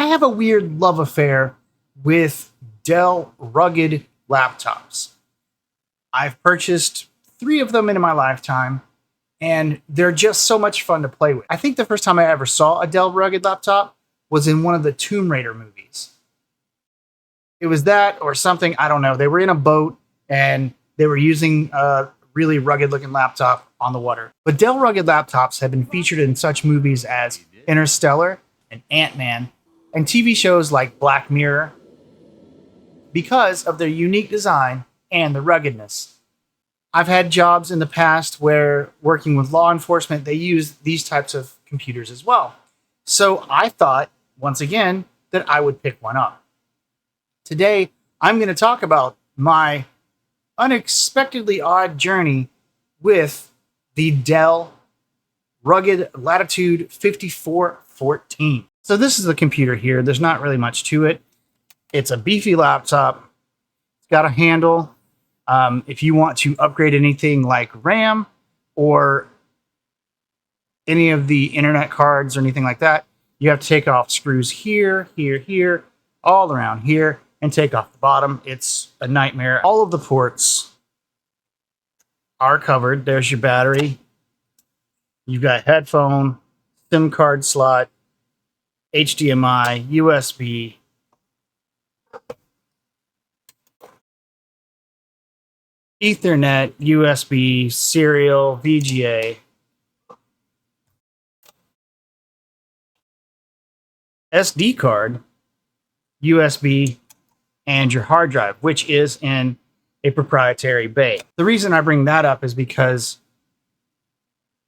I have a weird love affair with Dell rugged laptops. I've purchased 3 of them in my lifetime, and they're just so much fun to play with. I think the first time I ever saw a Dell rugged laptop was in one of the Tomb Raider movies. It was that or something, I don't know. They were in a boat and they were using a really rugged looking laptop on the water. But Dell rugged laptops have been featured in such movies as Interstellar and Ant-Man and TV shows like Black Mirror because of their unique design and the ruggedness. I've had jobs in the past where working with law enforcement, they use these types of computers as well. So I thought, once again, that I would pick one up. Today, I'm going to talk about my unexpectedly odd journey with the Dell Rugged Latitude 5414. So this is the computer here. There's not really much to it. It's a beefy laptop. It's got a handle. If you want to upgrade anything like RAM or any of the internet cards or anything like that, you have to take off screws here, here, here, all around here, and take off the bottom. It's a nightmare. All of the ports are covered. There's your battery. You've got headphone, SIM card slot, HDMI, USB, Ethernet, USB, serial, VGA, SD card, USB, and your hard drive, which is in a proprietary bay. The reason I bring that up is because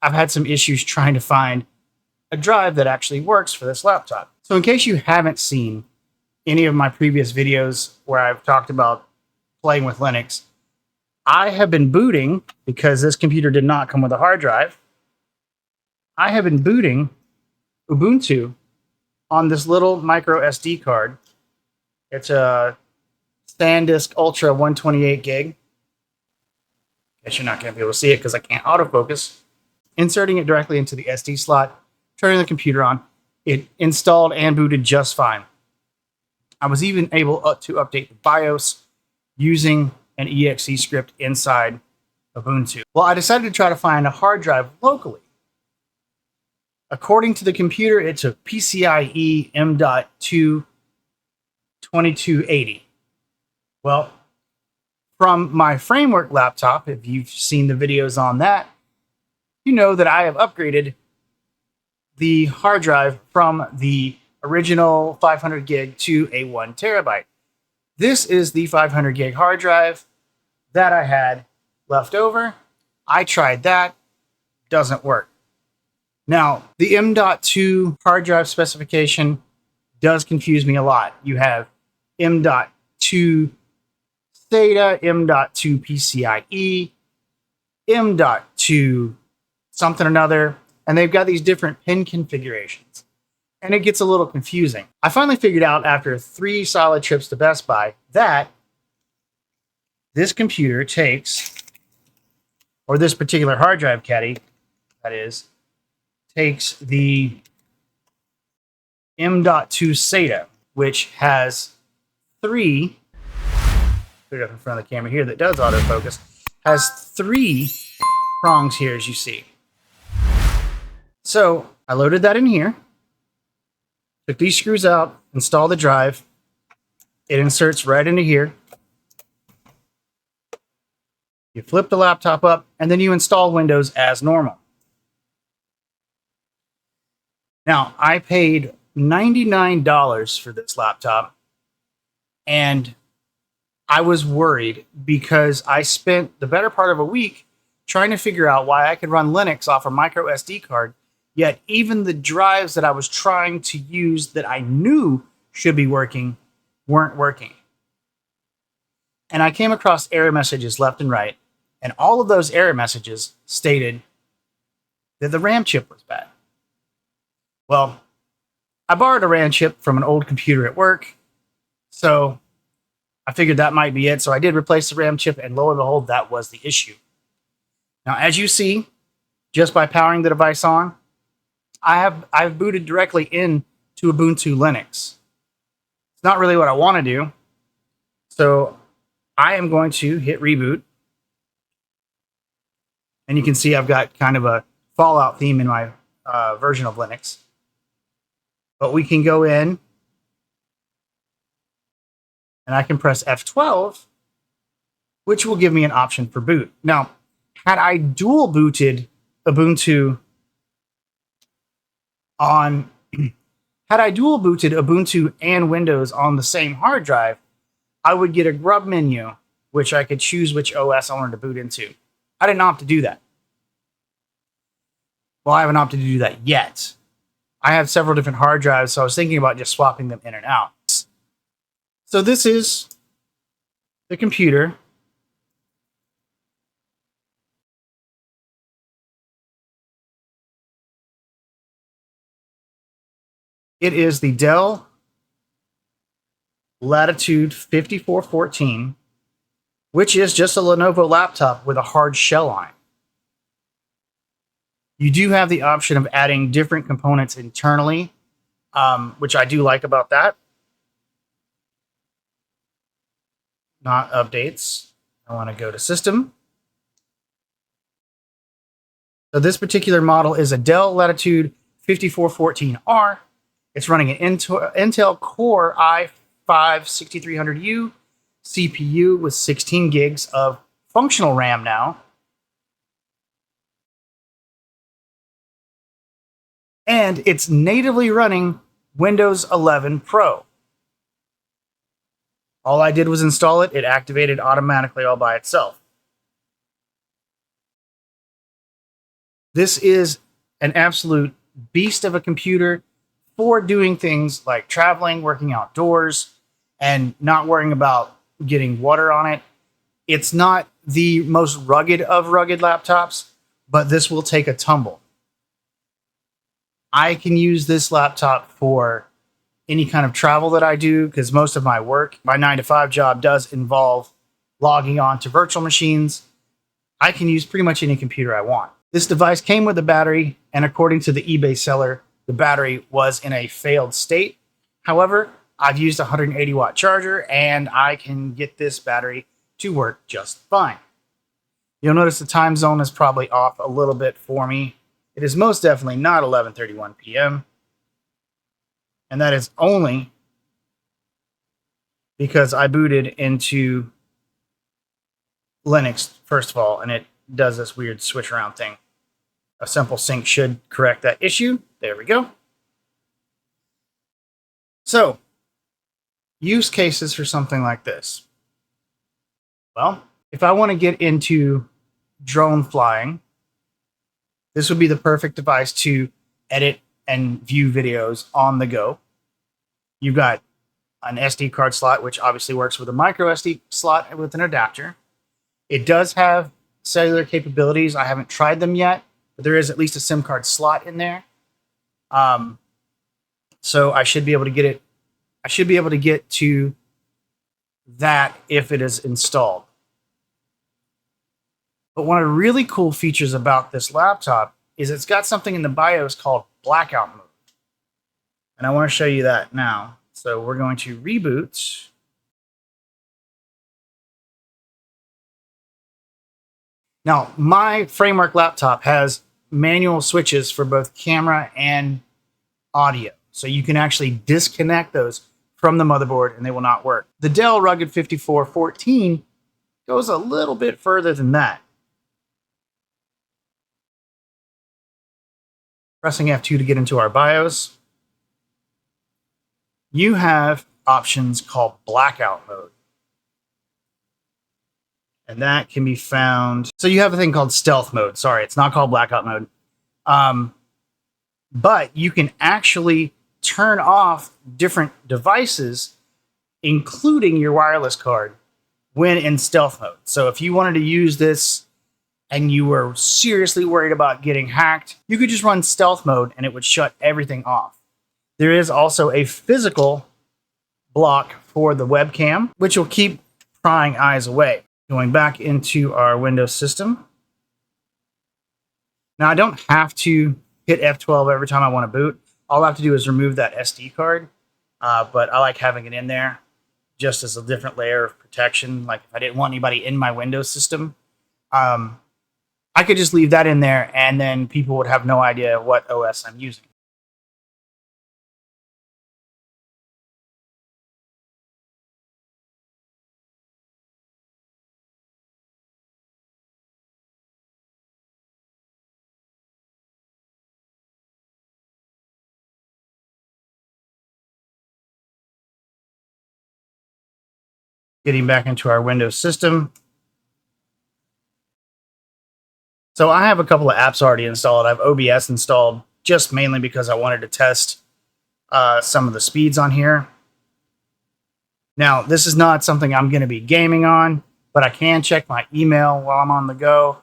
I've had some issues trying to find a drive that actually works for this laptop. So in case you haven't seen any of my previous videos where I've talked about playing with Linux, I have been booting, because this computer did not come with a hard drive, I have been booting Ubuntu on this little micro SD card. It's a SanDisk Ultra 128 gig. Guess you're not going to be able to see it because I can't autofocus. Inserting it directly into the SD slot, turning the computer on, it installed and booted just fine. I was even able to update the BIOS using an exe script inside Ubuntu. Well, I decided to try to find a hard drive locally. According to the computer, it's a PCIe M.2 2280. Well, from my Framework laptop, if you've seen the videos on that, you know that I have upgraded the hard drive from the original 500 gig to a 1 terabyte. This is the 500 gig hard drive that I had left over. I tried that. Doesn't work. Now, the M.2 hard drive specification does confuse me a lot. You have M.2 SATA, M.2 PCIe, M.2 something or another, and they've got these different pin configurations. And it gets a little confusing. I finally figured out after 3 solid trips to Best Buy that this computer takes, or this particular hard drive caddy, that is, takes the M.2 SATA, which has 3, put it up in front of the camera here that does autofocus, has 3 prongs here, as you see. So I loaded that in here, took these screws out, installed the drive. It inserts right into here. You flip the laptop up, and then you install Windows as normal. Now, I paid $99 for this laptop, and I was worried because I spent the better part of a week trying to figure out why I could run Linux off a micro SD card, yet even the drives that I was trying to use that I knew should be working weren't working. And I came across error messages left and right, and all of those error messages stated that the RAM chip was bad. Well, I borrowed a RAM chip from an old computer at work, so I figured that might be it. So I did replace the RAM chip, and lo and behold, that was the issue. Now, as you see, just by powering the device on, I've booted directly into Ubuntu Linux. not really what I want to do. So I am going to hit reboot. And you can see I've got kind of a Fallout theme in my version of Linux. But we can go in and I can press F12, which will give me an option for boot. Now, had I dual booted Ubuntu on, had I dual booted Ubuntu and Windows on the same hard drive, I would get a grub menu, which I could choose which OS I wanted to boot into. I didn't opt to do that. Well, I haven't opted to do that yet. I have several different hard drives, so I was thinking about just swapping them in and out. So this is the computer. It is the Dell Latitude 5414, which is just a Lenovo laptop with a hard shell on it. You do have the option of adding different components internally, which I do like about that. Not updates. I want to go to System. So this particular model is a Dell Latitude 5414R. It's running an Intel Core i5-6300U CPU with 16 gigs of functional RAM now. And it's natively running Windows 11 Pro. All I did was install it. It activated automatically all by itself. This is an absolute beast of a computer for doing things like traveling, working outdoors, and not worrying about getting water on it. It's not the most rugged of rugged laptops, but this will take a tumble. I can use this laptop for any kind of travel that I do because most of my work, my 9-to-5 job, does involve logging on to virtual machines. I can use pretty much any computer I want. This device came with a battery, and according to the eBay seller, the battery was in a failed state. However, I've used a 180-watt charger, and I can get this battery to work just fine. You'll notice the time zone is probably off a little bit for me. It is most definitely not 11:31 p.m. And that is only because I booted into Linux, first of all, and it does this weird switch around thing. A simple sync should correct that issue. There we go. So, use cases for something like this. Well, if I want to get into drone flying, this would be the perfect device to edit and view videos on the go. You've got an SD card slot, which obviously works with a micro SD slot with an adapter. It does have cellular capabilities. I haven't tried them yet, but there is at least a SIM card slot in there. So I should be able to get it. I should be able to get to that if it is installed. But one of the really cool features about this laptop is it's got something in the BIOS called blackout mode. And I want to show you that now. So we're going to reboot. Now, my Framework laptop has manual switches for both camera and audio. So you can actually disconnect those from the motherboard and they will not work. The Dell Rugged 5414 goes a little bit further than that. Pressing F2 to get into our BIOS. You have options called blackout mode. And that can be found. So you have a thing called stealth mode. Sorry, it's not called blackout mode. But you can actually turn off different devices, including your wireless card, when in stealth mode. So if you wanted to use this and you were seriously worried about getting hacked, you could just run stealth mode and it would shut everything off. There is also a physical block for the webcam, which will keep prying eyes away. Going back into our Windows system. Now, I don't have to hit F12 every time I want to boot. All I have to do is remove that SD card. but I like having it in there just as a different layer of protection. Like if I didn't want anybody in my Windows system, um, I could just leave that in there, and then people would have no idea what OS I'm using. Getting back into our Windows system. So I have a couple of apps already installed. I have OBS installed just mainly because I wanted to test some of the speeds on here. Now, this is not something I'm going to be gaming on, but I can check my email while I'm on the go.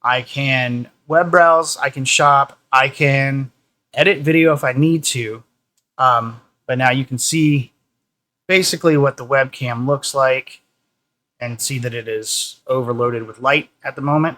I can web browse, I can shop, I can edit video if I need to. But now you can see basically what the webcam looks like and see that it is overloaded with light at the moment.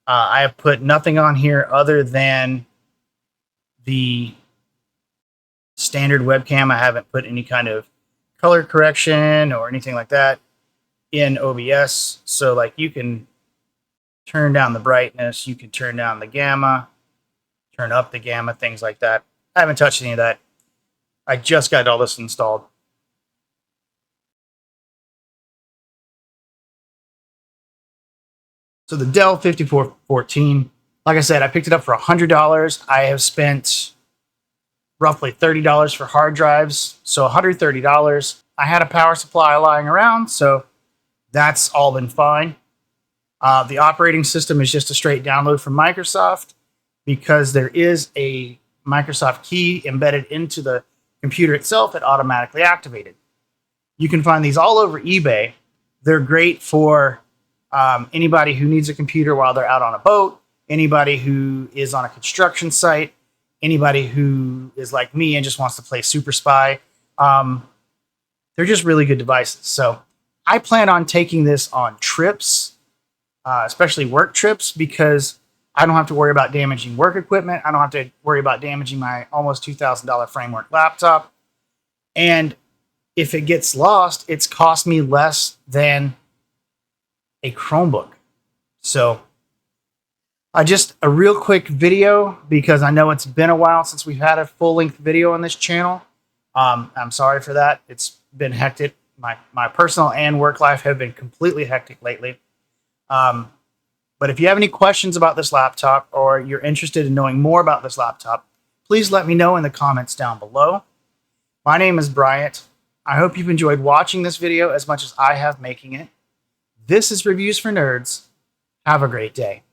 I have put nothing on here other than the standard webcam. I haven't put any kind of color correction or anything like that in OBS. So like you can turn down the brightness, you can turn down the gamma, turn up the gamma, things like that. I haven't touched any of that. I just got all this installed. So the Dell 5414, like I said, I picked it up for $100. I have spent roughly $30 for hard drives, so $130. I had a power supply lying around, so that's all been fine. The operating system is just a straight download from Microsoft because there is a Microsoft key embedded into the computer itself that automatically activated. You can find these all over eBay. They're great for anybody who needs a computer while they're out on a boat, anybody who is on a construction site, anybody who is like me and just wants to play Super Spy. They're just really good devices. So I plan on taking this on trips, especially work trips, because I don't have to worry about damaging work equipment. I don't have to worry about damaging my almost $2,000 framework laptop. And if it gets lost, it's cost me less than a Chromebook. So just a real quick video because I know it's been a while since we've had a full-length video on this channel. I'm sorry for that. It's been hectic. My personal and work life have been completely hectic lately. But if you have any questions about this laptop or you're interested in knowing more about this laptop, please let me know in the comments down below. My name is Bryant. I hope you've enjoyed watching this video as much as I have making it. This is Reviews for Nerds. Have a great day.